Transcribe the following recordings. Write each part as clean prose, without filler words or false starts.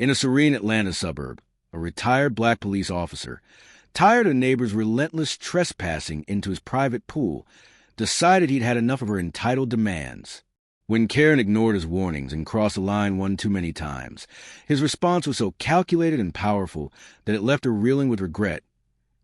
In a serene Atlanta suburb, a retired black police officer, tired of neighbors' relentless trespassing into his private pool, decided he'd had enough of her entitled demands. When Karen ignored his warnings and crossed the line one too many times, his response was so calculated and powerful that it left her reeling with regret,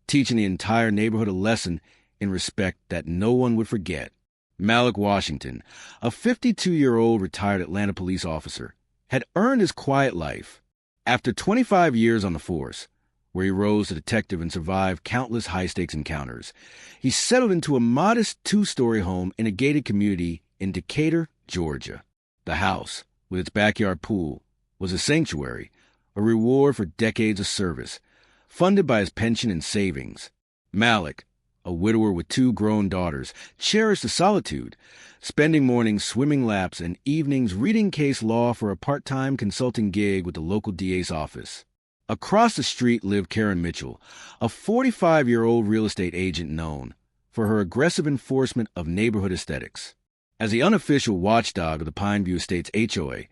teaching the entire neighborhood a lesson in respect that no one would forget. Malik Washington, a 52-year-old retired Atlanta police officer, had earned his quiet life. After 25 years on the force, where he rose to detective and survived countless high-stakes encounters, he settled into a modest two-story home in a gated community in Decatur, Georgia. The house, with its backyard pool, was a sanctuary, a reward for decades of service, funded by his pension and savings. Malik, a widower with 2 grown daughters, cherished the solitude, spending mornings swimming laps and evenings reading case law for a part-time consulting gig with the local DA's office. Across the street lived Karen Mitchell, a 45-year-old real estate agent known for her aggressive enforcement of neighborhood aesthetics. As the unofficial watchdog of the Pineview Estates HOA,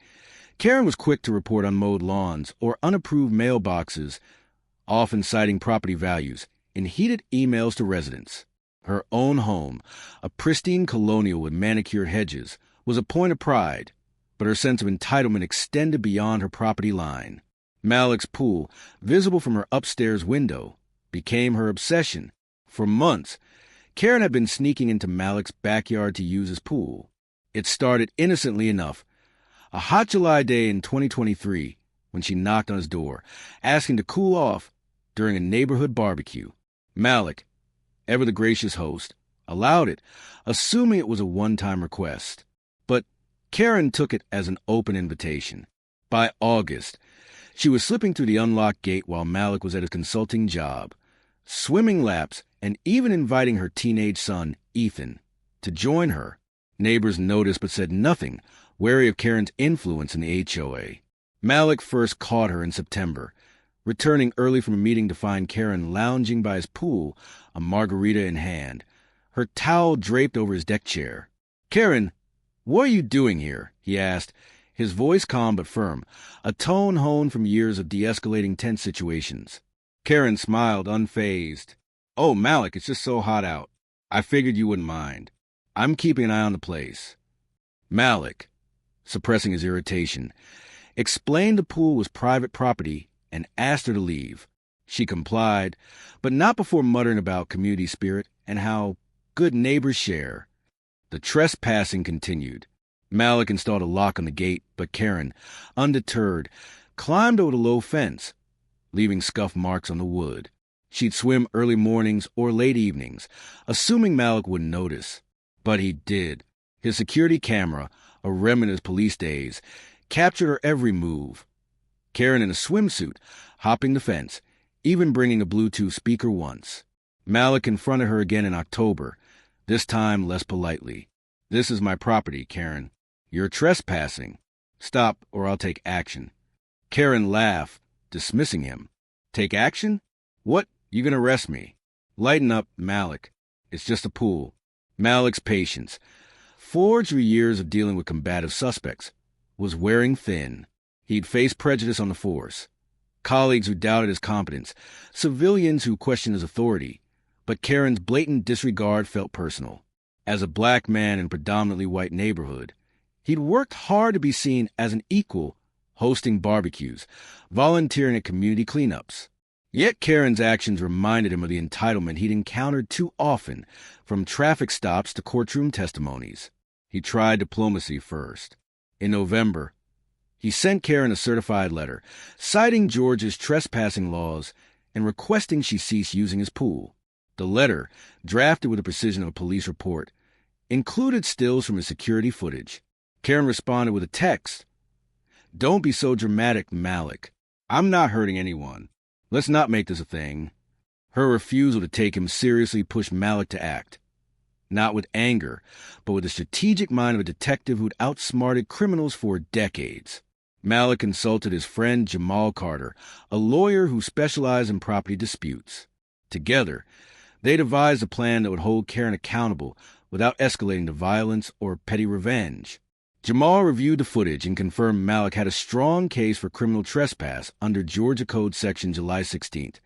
Karen was quick to report unmowed lawns or unapproved mailboxes, often citing property values in heated emails to residents. Her own home, a pristine colonial with manicured hedges, was a point of pride, but her sense of entitlement extended beyond her property line. Malik's pool, visible from her upstairs window, became her obsession. For months, Karen had been sneaking into Malik's backyard to use his pool. It started innocently enough. A hot July day in 2023, when she knocked on his door, asking to cool off during a neighborhood barbecue. Malik, ever the gracious host, allowed it, assuming it was a one-time request. But Karen took it as an open invitation. By August, she was slipping through the unlocked gate while Malik was at his consulting job, swimming laps and even inviting her teenage son, Ethan, to join her. Neighbors noticed but said nothing, wary of Karen's influence in the HOA. Malik first caught her in September, returning early from a meeting to find Karen lounging by his pool, a margarita in hand, her towel draped over his deck chair. "Karen, what are you doing here?" he asked, his voice calm but firm, a tone honed from years of de-escalating tense situations. Karen smiled, unfazed. "Oh, Malik, it's just so hot out. I figured you wouldn't mind. I'm keeping an eye on the place." Malik, suppressing his irritation, explained the pool was private property and asked her to leave. She complied, but not before muttering about community spirit and how good neighbors share. The trespassing continued. Malik installed a lock on the gate, but Karen, undeterred, climbed over the low fence, leaving scuff marks on the wood. She'd swim early mornings or late evenings, assuming Malik wouldn't notice. But he did. His security camera, a remnant of his police days, captured her every move. Karen in a swimsuit, hopping the fence, even bringing a Bluetooth speaker once. Malik confronted her again in October, this time less politely. "This is my property, Karen. You're trespassing. Stop, or I'll take action." Karen laughed, dismissing him. "Take action? What? You gonna arrest me?" "Lighten up, Malik. It's just a pool." Malik's patience, forged through years of dealing with combative suspects, was wearing thin. He'd faced prejudice on the force, colleagues who doubted his competence, civilians who questioned his authority, but Karen's blatant disregard felt personal. As a black man in a predominantly white neighborhood, he'd worked hard to be seen as an equal, hosting barbecues, volunteering at community cleanups. Yet Karen's actions reminded him of the entitlement he'd encountered too often, from traffic stops to courtroom testimonies. He tried diplomacy first. In November, he sent Karen a certified letter, citing Georgia's trespassing laws and requesting she cease using his pool. The letter, drafted with the precision of a police report, included stills from his security footage. Karen responded with a text. "Don't be so dramatic, Malik. I'm not hurting anyone. Let's not make this a thing." Her refusal to take him seriously pushed Malik to act. Not with anger, but with the strategic mind of a detective who'd outsmarted criminals for decades. Malik consulted his friend Jamal Carter, a lawyer who specialized in property disputes. Together, they devised a plan that would hold Karen accountable without escalating to violence or petty revenge. Jamal reviewed the footage and confirmed Malik had a strong case for criminal trespass under Georgia Code Section July 16th,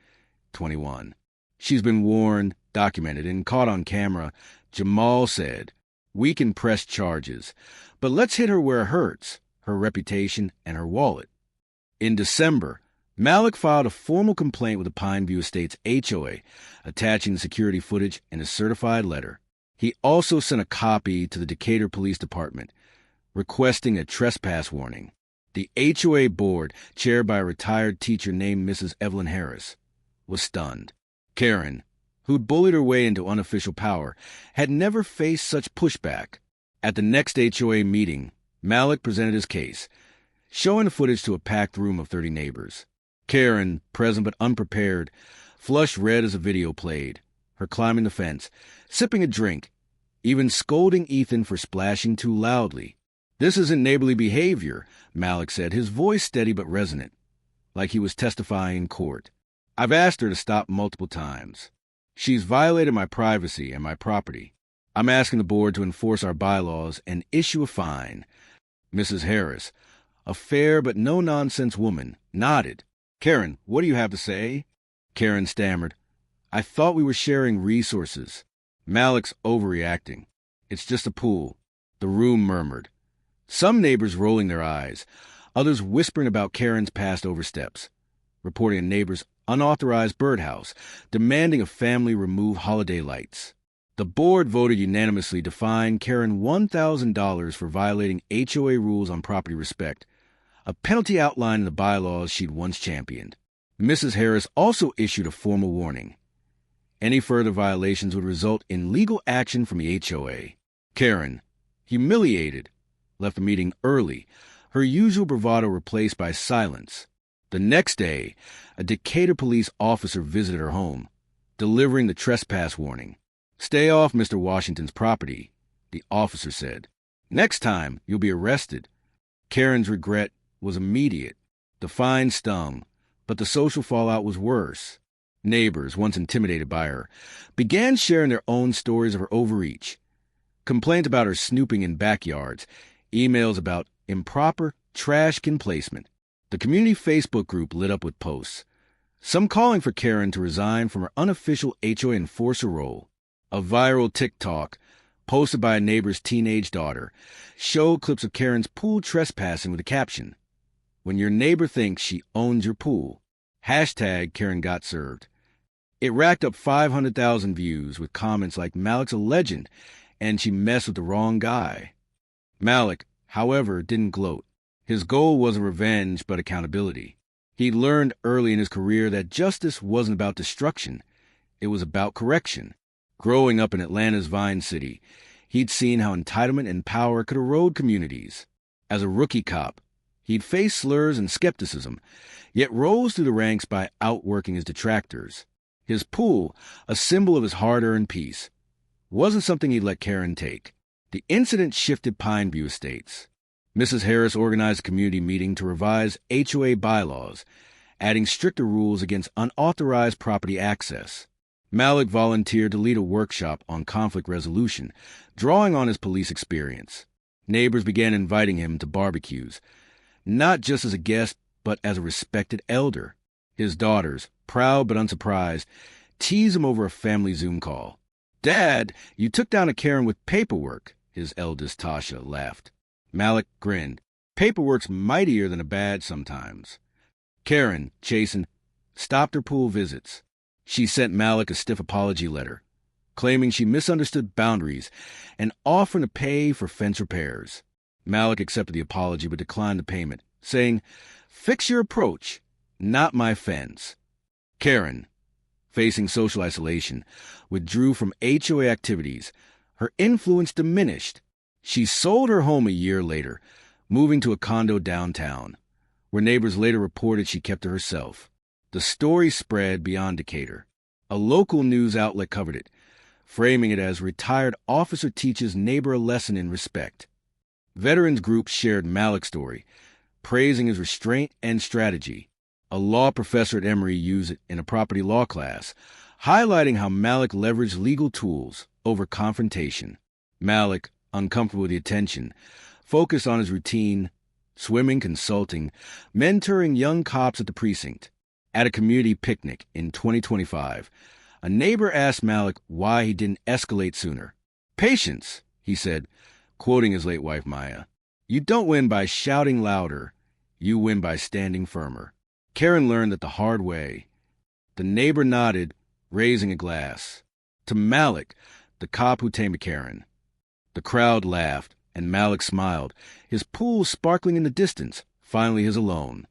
21. She's been warned, documented, and caught on camera. Jamal said, "We can press charges, but let's hit her where it hurts, her reputation and her wallet." In December, Malik filed a formal complaint with the Pineview Estates HOA, attaching the security footage and a certified letter. He also sent a copy to the Decatur Police Department, requesting a trespass warning. The HOA board, chaired by a retired teacher named Mrs. Evelyn Harris, was stunned. Karen, who'd bullied her way into unofficial power, had never faced such pushback. At the next HOA meeting, Malik presented his case, showing the footage to a packed room of 30 neighbors. Karen, present but unprepared, flushed red as the video played, her climbing the fence, sipping a drink, even scolding Ethan for splashing too loudly. "This isn't neighborly behavior," Malik said, his voice steady but resonant, like he was testifying in court. "I've asked her to stop multiple times. She's violated my privacy and my property. I'm asking the board to enforce our bylaws and issue a fine." Mrs. Harris, a fair but no-nonsense woman, nodded. "Karen, what do you have to say?" Karen stammered, "I thought we were sharing resources." Malik's overreacting. "It's just a pool." The room murmured. Some neighbors rolling their eyes, others whispering about Karen's past oversteps, reporting a neighbor's unauthorized birdhouse, demanding a family remove holiday lights. The board voted unanimously to fine Karen $1,000 for violating HOA rules on property respect, a penalty outlined in the bylaws she'd once championed. Mrs. Harris also issued a formal warning. Any further violations would result in legal action from the HOA. Karen, humiliated, left the meeting early, her usual bravado replaced by silence. The next day, a Decatur police officer visited her home, delivering the trespass warning. "Stay off Mr. Washington's property," the officer said. "Next time, you'll be arrested." Karen's regret was immediate. The fine stung, but the social fallout was worse. Neighbors, once intimidated by her, began sharing their own stories of her overreach. Complaints about her snooping in backyards, emails about improper trash can placement. The community Facebook group lit up with posts, some calling for Karen to resign from her unofficial HOA enforcer role. A viral TikTok, posted by a neighbor's teenage daughter, showed clips of Karen's pool trespassing with a caption, "When your neighbor thinks she owns your pool." Hashtag Karen got served. It racked up 500,000 views with comments like "Malik's a legend," and "she messed with the wrong guy." Malik, however, didn't gloat. His goal wasn't revenge, but accountability. He learned early in his career that justice wasn't about destruction. It was about correction. Growing up in Atlanta's Vine City, he'd seen how entitlement and power could erode communities. As a rookie cop, he'd faced slurs and skepticism, yet rose through the ranks by outworking his detractors. His pool, a symbol of his hard-earned peace, wasn't something he'd let Karen take. The incident shifted Pineview Estates. Mrs. Harris organized a community meeting to revise HOA bylaws, adding stricter rules against unauthorized property access. Malik volunteered to lead a workshop on conflict resolution, drawing on his police experience. Neighbors began inviting him to barbecues, not just as a guest, but as a respected elder. His daughters, proud but unsurprised, teased him over a family Zoom call. "Dad, you took down a Karen with paperwork," his eldest Tasha laughed. Malik grinned. "Paperwork's mightier than a badge sometimes." Karen, chastened, stopped her pool visits. She sent Malik a stiff apology letter, claiming she misunderstood boundaries and offering to pay for fence repairs. Malik accepted the apology but declined the payment, saying, "Fix your approach, not my fence." Karen, facing social isolation, withdrew from HOA activities. Her influence diminished. She sold her home a year later, moving to a condo downtown, where neighbors later reported she kept to herself. The story spread beyond Decatur. A local news outlet covered it, framing it as "Retired Officer Teaches Neighbor a Lesson in Respect." Veterans groups shared Malik's story, praising his restraint and strategy. A law professor at Emory used it in a property law class, highlighting how Malik leveraged legal tools over confrontation. Malik, uncomfortable with the attention, focused on his routine, swimming, consulting, mentoring young cops at the precinct. At a community picnic in 2025, a neighbor asked Malik why he didn't escalate sooner. "Patience," he said, quoting his late wife Maya. "You don't win by shouting louder. You win by standing firmer." Karen learned that the hard way. The neighbor nodded, raising a glass. To Malik, the cop who tamed Karen. The crowd laughed, and Malik smiled, his pool sparkling in the distance, finally his alone.